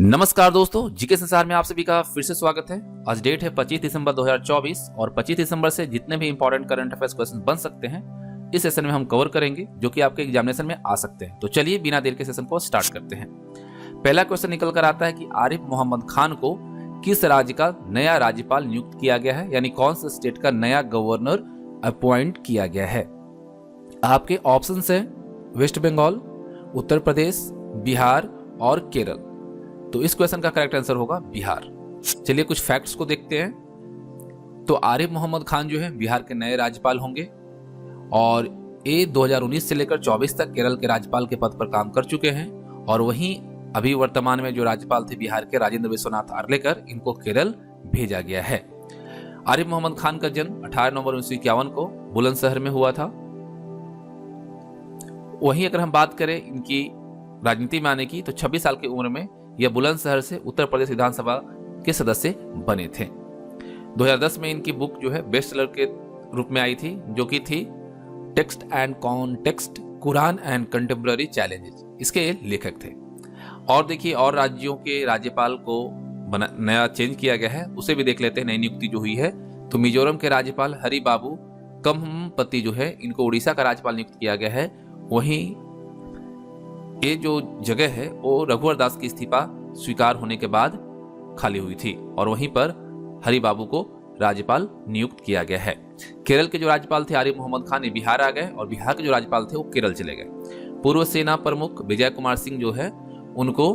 नमस्कार दोस्तों, जीके संसार में आप सभी का फिर से स्वागत है। आज डेट है 25 दिसंबर 2024 और 25 दिसंबर से जितने भी इंपॉर्टेंट करंट अफेयर्स क्वेश्चन बन सकते हैं इस सेशन में हम कवर करेंगे, जो कि आपके एग्जामिनेशन में आ सकते हैं। तो चलिए बिना देर के सेशन को स्टार्ट करते हैं। पहला क्वेश्चन निकल कर आता है कि आरिफ मोहम्मद खान को किस राज्य का नया राज्यपाल नियुक्त किया गया है, यानी कौन से स्टेट का नया गवर्नर अपॉइंट किया गया है। आपके ऑप्शन है वेस्ट बंगाल, उत्तर प्रदेश, बिहार और केरल। तो इस क्वेश्चन का करेक्ट आंसर होगा बिहार। चलिए कुछ फैक्ट्स को देखते हैं। तो आरिफ मोहम्मद खान जो है बिहार के नए राज्यपाल होंगे और ये 2019 से लेकर 24 तक केरल के राज्यपाल के पद पर काम कर चुके हैं। और वहीं अभी वर्तमान में जो राज्यपाल थे बिहार के राजेंद्र विश्वनाथ आर्लेकर, इनको केरल भेजा गया है। आरिफ मोहम्मद खान का जन्म 18 नवंबर 1951 को बुलंदशहर में हुआ था। वहीं अगर हम बात करें इनकी राजनीति में आने की, तो 26 साल की उम्र में यह बुलंदशहर से उत्तर प्रदेश विधानसभा के सदस्य बने थे। 2010 में इनकी बुक जो है बेस्ट सेलर के रूप में आई थी, जो कि थी text and context, Quran and contemporary challenges. इसके लेखक थे। और देखिए और राज्यों के राज्यपाल को नया चेंज किया गया है, उसे भी देख लेते हैं। नई नियुक्ति जो हुई है, तो मिजोरम के राज्यपाल हरि बाबू कम्पति जो है, इनको उड़ीसा का राज्यपाल नियुक्त किया गया है। वहीं ये जो जगह है वो रघुवर दास की इस्तीफा स्वीकार होने के बाद खाली हुई थी और वहीं पर हरि बाबू को राज्यपाल नियुक्त किया गया है। केरल के जो राज्यपाल थे आरिफ मोहम्मद खान, ये बिहार आ गए और बिहार के जो राज्यपाल थे वो केरल चले गए। पूर्व सेना प्रमुख विजय कुमार सिंह जो है, उनको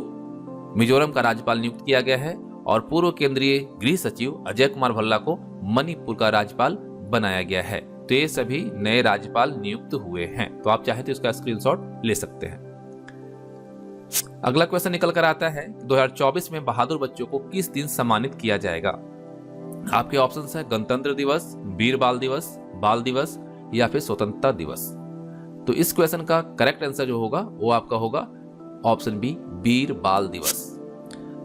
मिजोरम का राज्यपाल नियुक्त किया गया है और पूर्व केंद्रीय गृह सचिव अजय कुमार भल्ला को मणिपुर का राज्यपाल बनाया गया है। तो ये सभी नए राज्यपाल नियुक्त हुए हैं। तो आप चाहे तो इसका स्क्रीनशॉट ले सकते हैं। अगला क्वेश्चन निकल कर आता है 2024 में बहादुर बच्चों को किस दिन सम्मानित किया जाएगा। आपके ऑप्शंस हैं गणतंत्र दिवस, वीर बाल दिवस या फिर स्वतंत्रता दिवस। तो इस क्वेश्चन का करेक्ट आंसर जो होगा वो आपका होगा ऑप्शन बी, वीर बाल दिवस।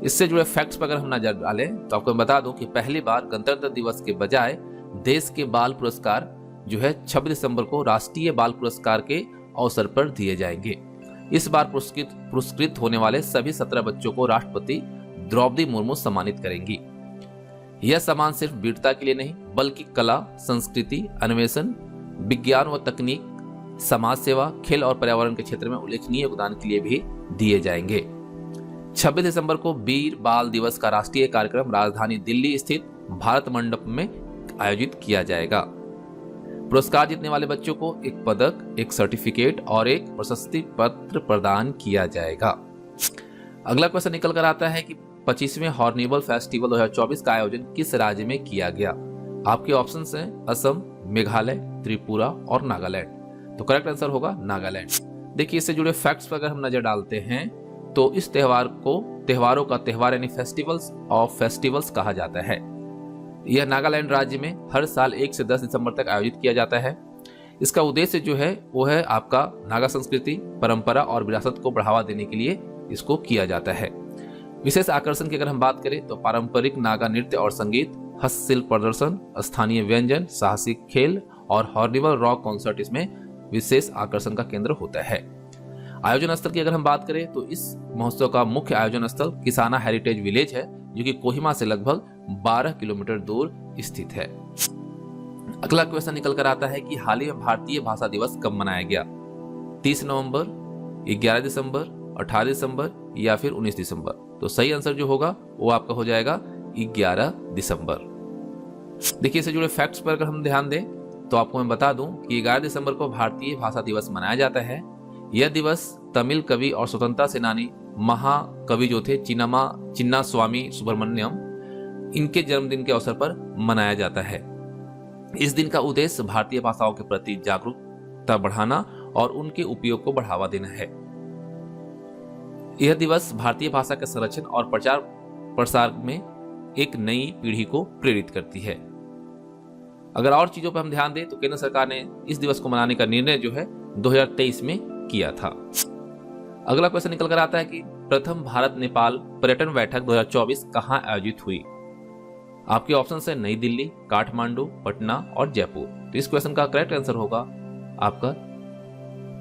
इससे जुड़े फैक्ट्स पर अगर हम नजर डालें तो आपको बता दूं कि पहली बार गणतंत्र दिवस के बजाय देश के बाल पुरस्कार जो है 26 दिसंबर को राष्ट्रीय बाल पुरस्कार के अवसर पर दिए जाएंगे। इस बार पुरस्कृत होने वाले सभी 17 बच्चों को राष्ट्रपति द्रौपदी मुर्मू सम्मानित करेंगी। यह सम्मान सिर्फ वीरता के लिए नहीं, बल्कि कला, संस्कृति, अन्वेषण, विज्ञान व तकनीक, समाज सेवा, खेल और पर्यावरण के क्षेत्र में उल्लेखनीय योगदान के लिए भी दिए जाएंगे। 26 दिसंबर को वीर बाल दिवस का राष्ट्रीय कार्यक्रम राजधानी दिल्ली स्थित भारत मंडप में आयोजित किया जाएगा। पुरस्कार जीतने वाले बच्चों को एक पदक, एक सर्टिफिकेट और एक प्रशस्ति पत्र प्रदान किया जाएगा। अगला क्वेश्चन निकल कर आता है कि 25वें हॉर्निवल फेस्टिवल 2024 का आयोजन किस राज्य में किया गया। आपके ऑप्शंस हैं असम, मेघालय, त्रिपुरा और नागालैंड। तो करेक्ट आंसर होगा नागालैंड। देखिए इससे जुड़े फैक्ट्स पर अगर हम नजर डालते हैं तो इस त्योहार को त्योहारों का त्योहार यानी फेस्टिवल्स ऑफ फेस्टिवल्स कहा जाता है। यह नागालैंड राज्य में हर साल 1 से 10 दिसंबर तक आयोजित किया जाता है। इसका उद्देश्य जो है वो है आपका नागा संस्कृति, परंपरा और विरासत को बढ़ावा देने के लिए इसको किया जाता है। विशेष आकर्षण की अगर हम बात करें तो पारंपरिक नागा नृत्य और संगीत, हस्तशिल्प प्रदर्शन, स्थानीय व्यंजन, साहसिक खेल और हॉर्निवल रॉक कॉन्सर्ट इसमें विशेष आकर्षण का केंद्र होता है। आयोजन स्थल की अगर हम बात करें तो इस महोत्सव का मुख्य आयोजन स्थल किसाना हेरिटेज विलेज है, जो कि कोहिमा से लगभग 12 किलोमीटर दूर स्थित है। अगला क्वेश्चन निकल कर आता है कि हाल ही में भारतीय भाषा दिवस कब मनाया गया। 30 नवंबर, 11 दिसंबर, 18 दिसंबर या फिर 19 दिसंबर। तो सही आंसर जो होगा वो आपका हो जाएगा 11 दिसंबर। देखिए इससे जुड़े फैक्ट्स पर अगर हम ध्यान दें तो आपको मैं बता दूं कि 11 दिसंबर को भारतीय भाषा दिवस मनाया जाता है। यह दिवस तमिल कवि और स्वतंत्रता सेनानी महाकवि जो थे चिन्ना स्वामी सुब्रमण्यम, इनके जन्मदिन के अवसर पर मनाया जाता है। इस दिन का उद्देश्य भारतीय भाषाओं के प्रति जागरूकता बढ़ाना और उनके उपयोग को बढ़ावा देना है। यह दिवस भारतीय भाषा के संरक्षण और प्रचार प्रसार में एक नई पीढ़ी को प्रेरित करती है। अगर और चीजों पर हम ध्यान दें तो केंद्र सरकार ने इस दिवस को मनाने का निर्णय जो है 2023 में किया था। अगला क्वेश्चन निकल कर आता है कि प्रथम भारत नेपाल पर्यटन बैठक 2024 कहां आयोजित हुई। आपके ऑप्शन है नई दिल्ली, काठमांडू, पटना और जयपुर। तो इस क्वेश्चन का करेक्ट आंसर होगा आपका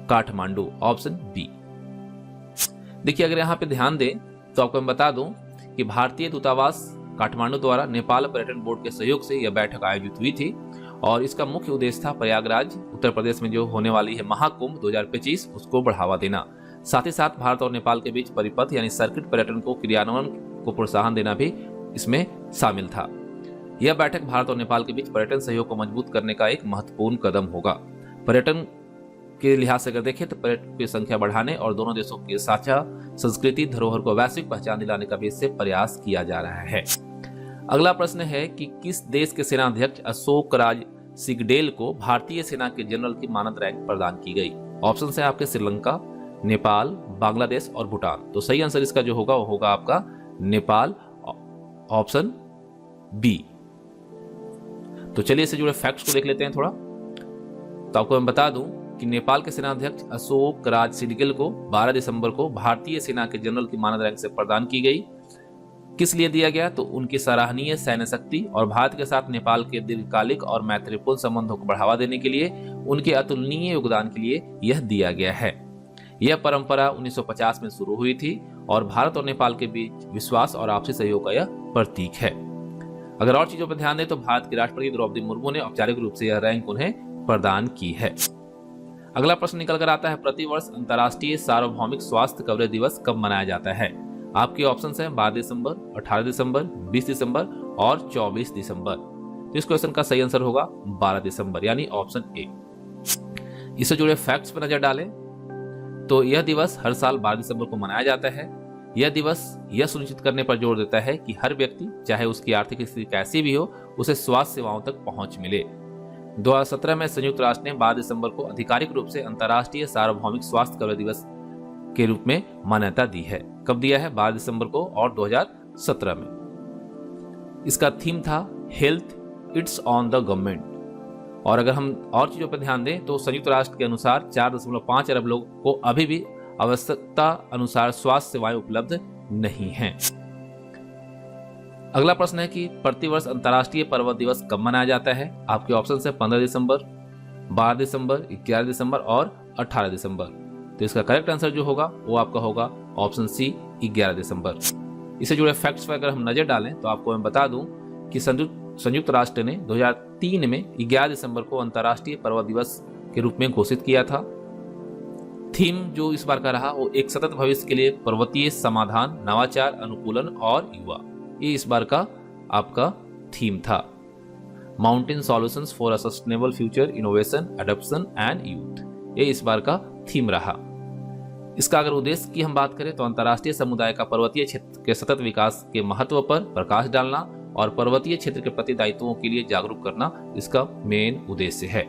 काठमांडू, ऑप्शन बी। देखिए अगर यहाँ पे ध्यान दें तो आपको मैं बता दूं कि भारतीय दूतावास काठमांडू द्वारा नेपाल पर्यटन बोर्ड के सहयोग से यह बैठक आयोजित हुई थी और इसका मुख्य उद्देश्य था प्रयागराज उत्तर प्रदेश में जो होने वाली है महाकुंभ 2025 उसको बढ़ावा देना। साथ ही साथ भारत और नेपाल के बीच परिपथ यानी सर्किट पर्यटन को क्रियान्वयन को प्रोत्साहन देना भी इसमें शामिल था। यह बैठक भारत और नेपाल के बीच पर्यटन सहयोग को मजबूत करने का एक महत्वपूर्ण कदम होगा। पर्यटन के लिहाज से अगर देखें तो पर्यटकों की संख्या बढ़ाने और दोनों देशों के साझा संस्कृति धरोहर को वैश्विक पहचान दिलाने का भी इससे प्रयास किया जा रहा है। अगला प्रश्न है कि किस देश के सेनाध्यक्ष अशोक राज सिगडेल को भारतीय सेना के जनरल की मानद रैंक प्रदान की गई। ऑप्शन है आपके श्रीलंका, नेपाल, बांग्लादेश और भूटान। तो सही आंसर इसका जो होगा वो होगा आपका नेपाल, ऑप्शन बी। तो चलिए इससे जुड़े फैक्ट्स को देख लेते हैं थोड़ा। तो आपको मैं बता दूं कि नेपाल के सेनाध्यक्ष अशोक राज सिगडेल को 12 दिसंबर को भारतीय सेना के जनरल की मानद रैंक से प्रदान की गई। किस लिए दिया गया? तो उनकी सराहनीय सैन्य शक्ति और भारत के साथ नेपाल के दीर्घकालिक और मैत्रीपूर्ण संबंधों को बढ़ावा देने के लिए उनके अतुलनीय योगदान के लिए यह दिया गया है। यह परंपरा 1950 में शुरू हुई थी और भारत और नेपाल के बीच विश्वास और आपसी सहयोग का यह प्रतीक है। अगर और चीजों पर ध्यान दें तो भारत की राष्ट्रपति द्रौपदी मुर्मू ने औपचारिक रूप से यह रैंक उन्हें प्रदान की है। अगला प्रश्न निकल कर आता है, प्रतिवर्ष अंतर्राष्ट्रीय सार्वभौमिक स्वास्थ्य कवरेज दिवस कब मनाया जाता है? आपके ऑप्शंस हैं 12 दिसंबर, 18 दिसंबर, 20 दिसंबर और 24 दिसंबर। तो इस क्वेश्चन का सही आंसर होगा 12 दिसंबर यानी ऑप्शन ए। इससे जुड़े फैक्ट्स पर नजर डालें तो यह दिवस हर साल 12 दिसंबर को मनाया जाता है। यह दिवस यह सुनिश्चित करने पर जोर देता है कि हर व्यक्ति चाहे उसकी आर्थिक स्थिति कैसी भी हो उसे स्वास्थ्य सेवाओं तक पहुंच मिले। 2017 में संयुक्त राष्ट्र ने 12 दिसंबर को आधिकारिक रूप से अंतर्राष्ट्रीय सार्वभौमिक स्वास्थ्य कवरेज दिवस के रूप में मान्यता दी है। कब दिया है? 12 दिसंबर को और 2017 में। इसका थीम था health it's on the government. और अगर हम और चीजों पर ध्यान दें तो संयुक्त राष्ट्र के अनुसार 4.5 अरब लोगों को अभी भी आवश्यकता अनुसार स्वास्थ्य सेवाएं उपलब्ध नहीं हैं। अगला प्रश्न है कि प्रतिवर्ष अंतर्राष्ट्रीय पर्वत दिवस कब मनाया जाता है? आपके ऑप्शन है 15 दिसंबर, 12 दिसंबर, 11 दिसंबर और 18 दिसंबर। तो इसका करेक्ट आंसर जो होगा वो आपका होगा ऑप्शन सी 11 दिसंबर। इससे जुड़े फैक्ट्स पर अगर हम नजर डालें तो आपको मैं बता दूं कि संयुक्त राष्ट्र ने 2003 में 11 दिसंबर को अंतर्राष्ट्रीय पर्वत दिवस के रूप में घोषित किया था। थीम जो इस बार का रहा वो एक सतत भविष्य के लिए पर्वतीय समाधान, नवाचार, अनुकूलन और युवा। ये इस बार का आपका थीम था। Mountain solutions for a sustainable future, innovation, adoption and youth. ये इस बार का थीम रहा। इसका अगर उद्देश्य की हम बात करें तो अंतर्राष्ट्रीय समुदाय का पर्वतीय क्षेत्र के सतत विकास के महत्व पर प्रकाश डालना और पर्वतीय क्षेत्र के प्रति दायित्वों के लिए जागरूक करना इसका मेन उद्देश्य है।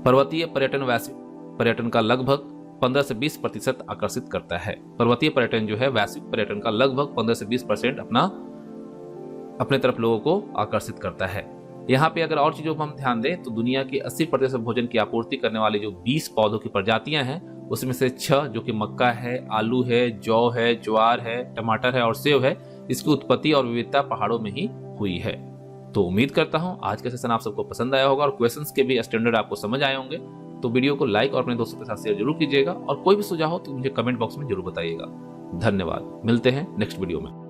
पर्वतीय पर्यटन वैश्विक पर्यटन का लगभग 15 से 20% आकर्षित करता है। पर्वतीय पर्यटन जो है वैश्विक पर्यटन का लगभग 15 से 20% अपने तरफ लोगों को आकर्षित करता है। यहाँ पे अगर और चीजों पर हम ध्यान दें तो दुनिया की 80% भोजन की आपूर्ति करने वाली जो 20 पौधों की प्रजातियां हैं उसमें से 6 जो कि मक्का है, आलू है, जौ है, ज्वार है, टमाटर है और सेब है, इसकी उत्पत्ति और विविधता पहाड़ों में ही हुई है। तो उम्मीद करता हूँ आज का सेशन आप सबको पसंद आया होगा और क्वेश्चंस के भी स्टैंडर्ड आपको समझ आए होंगे। तो वीडियो को लाइक और अपने दोस्तों के साथ शेयर जरूर कीजिएगा और कोई भी सुझाव हो तो मुझे कमेंट बॉक्स में जरूर बताइएगा। धन्यवाद। मिलते हैं नेक्स्ट वीडियो में।